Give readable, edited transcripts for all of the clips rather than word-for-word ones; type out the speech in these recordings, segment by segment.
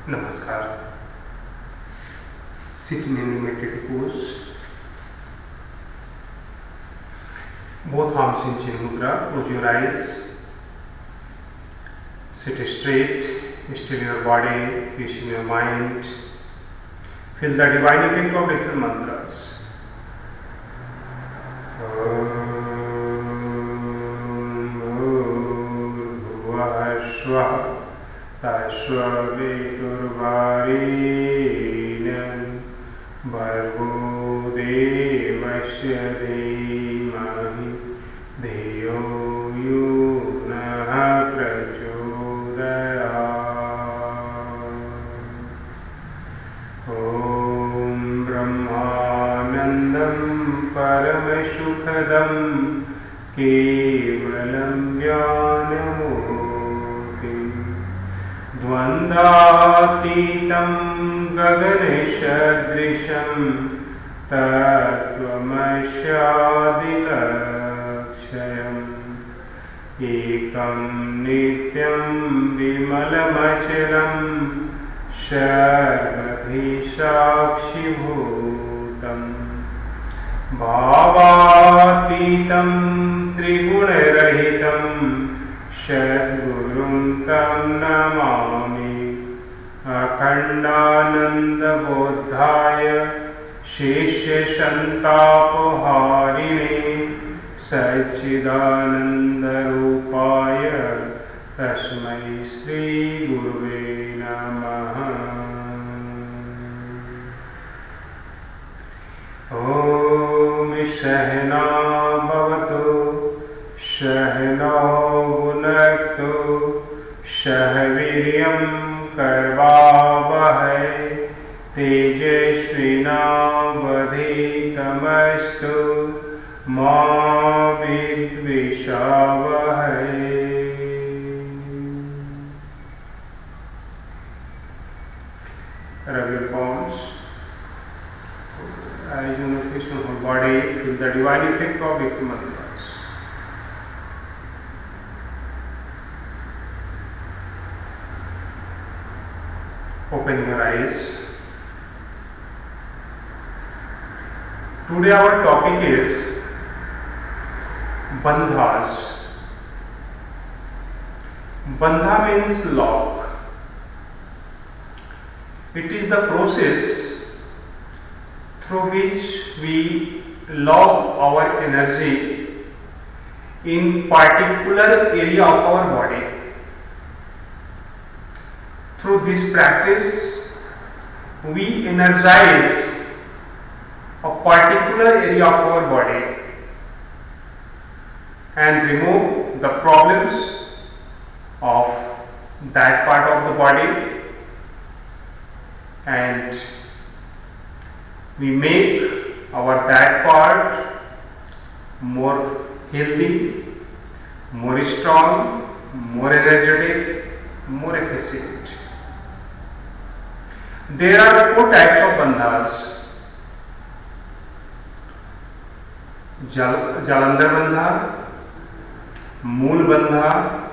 Namaskar. Sitting in meditative pose. Both arms in Chin Mudra. Close your eyes. Sit straight. Still your body. Peace in your mind. Feel the divine effect of different mantras. Tashvaviturvarenyam Bhargo devasya dhimahi Dhiyo yunah prachodayat. Om Brahmanandam Paramashukadam Kevalam Jnanamurtim Dvandatitam Gaganeshadrisham Tattvamashadilakshayam Ekam Nityam Vimalamachalam Sarvadhi Sakshibhutam Bhavatitam Trigunarahitam Sadgurum Tam Namami Akhandananda Bodhaya Shishya Shantapoharine Sachidananda Rupaya Tasmai Sri Guruve Namaha. Om Sahana Bhavatu Sahana Bhunaktu Sahaviryam Karvavahai Tejasvinavadhitamastu Ma Vidvishavahai. Rub your palms. Eyes on the face of the body. Feel the divine effect of Vikram mantras. Open your eyes. Today our topic is bandhas. Bandha means lock. It is the process through which we lock our energy in particular area of our body. Through this practice, we energize a particular area of our body and remove the problems of that part of the body, and we make that part more healthy, more strong, more energetic, more efficient. There are 4 types of bandhas. Jalandhar bandha, Mool bandha,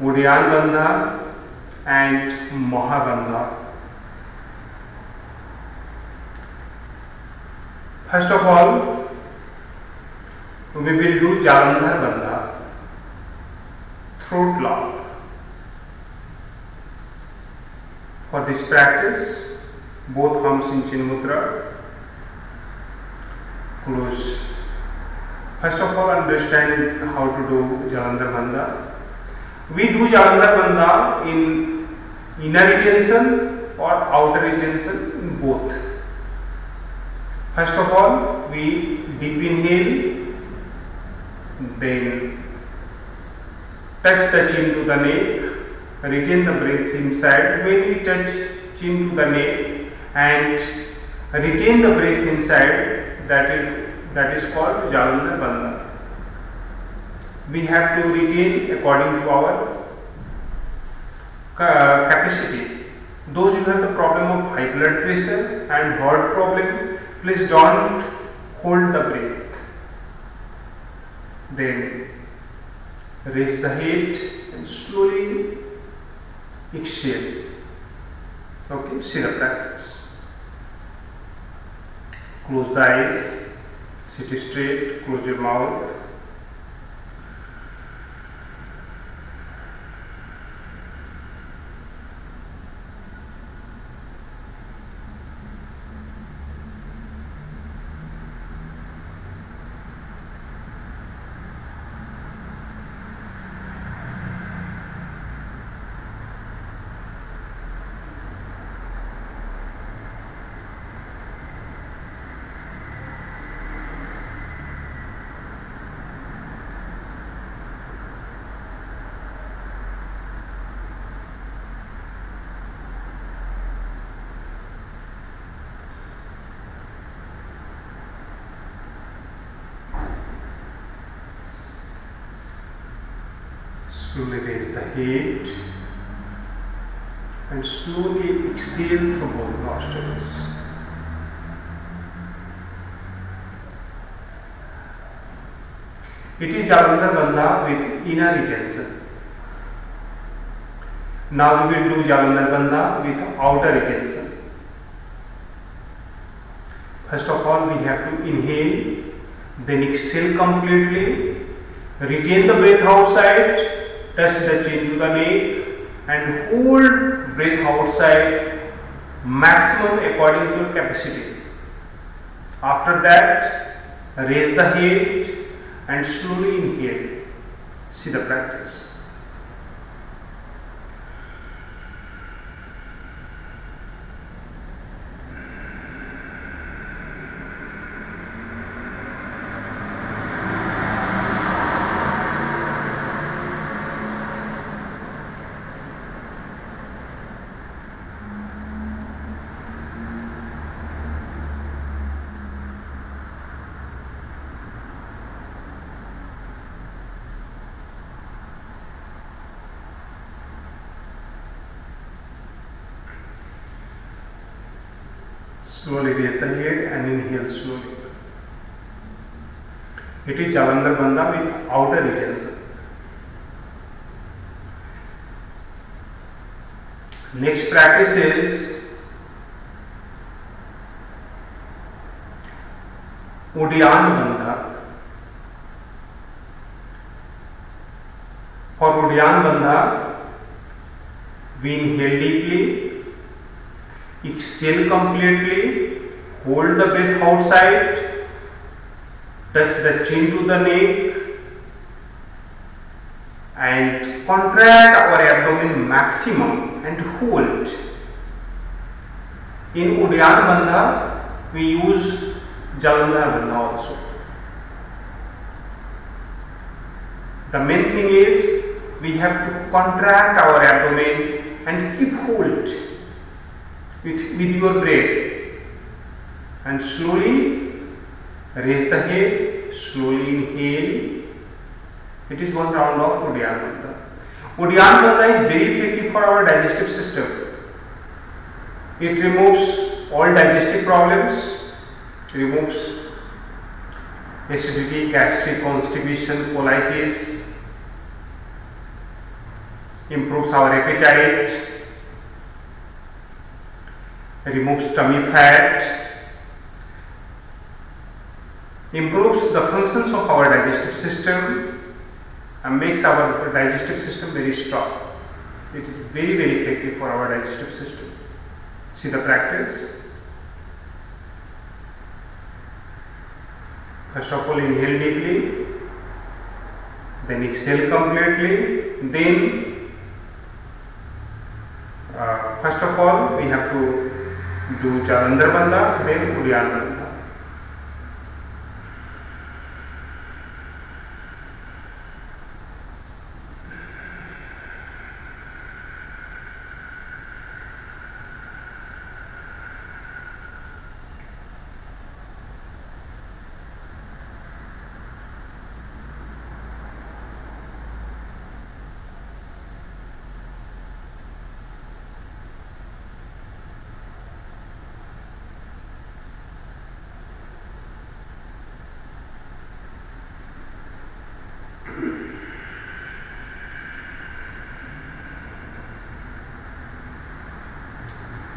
Udyan bandha and Mahabandha. First of all, we will do Jalandhar bandha, throat lock. For this practice, both arms in Chin Mudra. Close. First of all, understand how to do Jalandhar bandha. We do Jalandhar bandha in inner retention or outer retention, in both. First of all, we deep inhale, then touch the chin to the neck, retain the breath inside. When we touch chin to the neck and retain the breath inside, that is called Jalandhar bandha. We have to retain according to our capacity. Those who have the problem of high blood pressure and heart problem, please don't hold the breath. Then raise the head and slowly exhale. Okay, see the practice. Close the eyes, sit straight, close your mouth. Slowly raise the head and slowly exhale through both nostrils. It is Jalandhar Bandha with inner retention. Now we will do Jalandhar Bandha with outer retention. First of all, we have to inhale, then exhale completely, retain the breath outside, touch the chin to the neck and hold breath outside maximum according to your capacity. After that, raise the head and slowly inhale. See the practice. Slowly raise the head and inhale slowly. It is Jalandhar Bandha with outer retention. Next practice is Udyan Bandha. For Udyan Bandha, we inhale deeply, exhale completely, hold the breath outside, touch the chin to the neck and contract our abdomen maximum and hold. In Udyan Bandha, we use Jalandhar Bandha also. The main thing is we have to contract our abdomen and keep hold with your breath and slowly raise the head, slowly inhale. It is one round of Udyan Bandha. Udyan Bandha is very effective for our digestive system. It removes all digestive problems, removes acidity, gastric, constipation, colitis, improves our appetite, removes tummy fat, improves the functions of our digestive system and makes our digestive system very strong. It is very, very effective for our digestive system. See the practice. First of all, inhale deeply, then exhale completely, then first of all we have to do Jalandhar Bandha, then Udyan Bandha.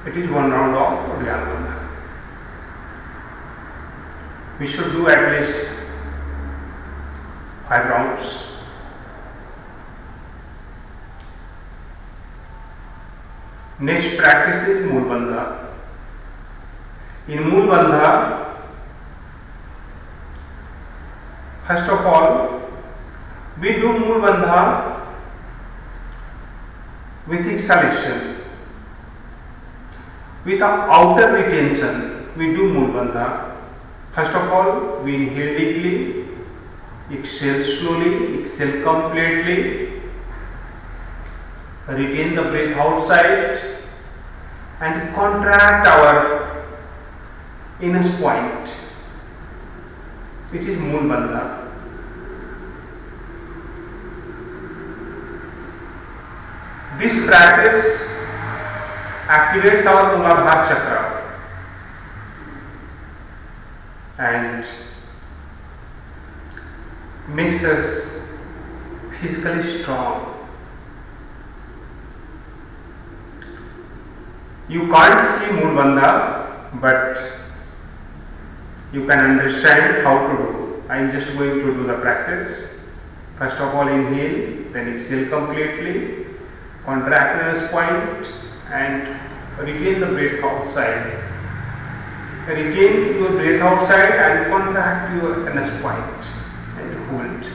It is one round of Uddiyana Bandha. We should do at least 5 rounds. Next practice is Mool Bandha. In Mool Bandha, first of all, we do Mool Bandha with exhalation. With the outer retention, we do Mool Bandha. First of all, we inhale deeply, exhale slowly, exhale completely, retain the breath outside and contract our anus point. It is Mool Bandha. This practice activates our Muladhara chakra and makes us physically strong. You can't see Mool Bandha, but you can understand how to do. I am just going to do the practice. First of all, inhale, then exhale completely, contract anus point and retain the breath outside. Retain your breath outside and contract your anus point and hold.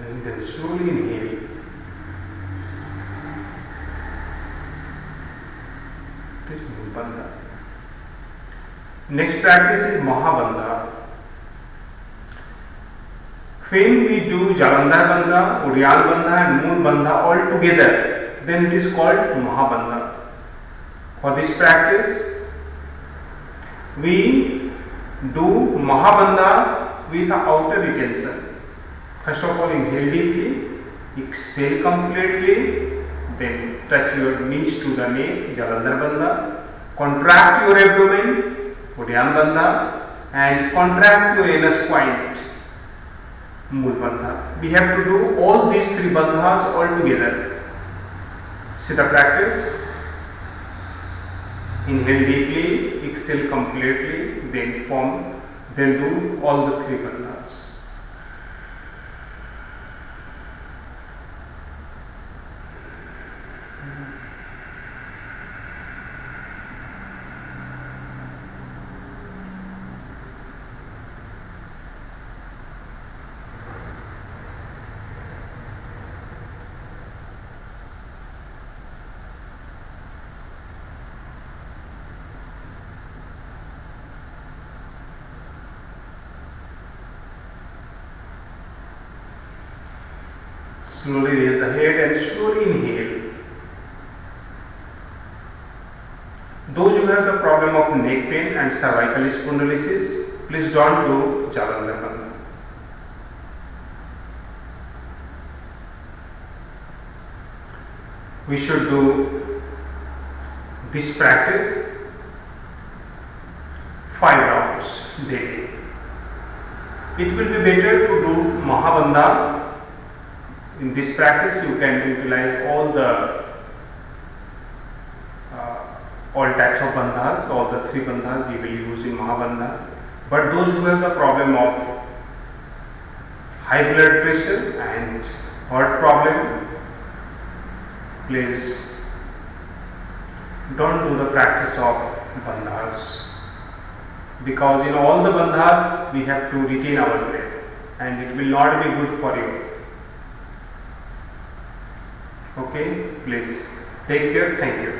And then slowly inhale. This is Mool Bandha. Next practice is Mahabandha. When we do Jalandhar Bandha, Uddiyana Bandha and Mool Bandha all together, then it is called Mahabandha. For this practice, we do Mahabandha with outer retention. First of all, inhale deeply, exhale completely, then touch your knees to the neck, Jalandhar Bandha, contract your abdomen, Uddiyana Bandha, and contract your anus point, Mool Bandha. We have to do all these 3 bandhas all together. See the practice. Inhale deeply, exhale completely, then do all the 3 bandhas. Slowly raise the head and slowly inhale. Those who have the problem of neck pain and cervical spondylosis, please don't do Jalandhar Bandha. We should do this practice 5 rounds daily. It will be better to do Mahabandha. In this practice, you can utilize all types of bandhas, all the 3 bandhas you will use in Mahabandha. But those who have the problem of high blood pressure and heart problem, please don't do the practice of bandhas, because in all the bandhas we have to retain our breath and it will not be good for you. Okay, please take care. Thank you.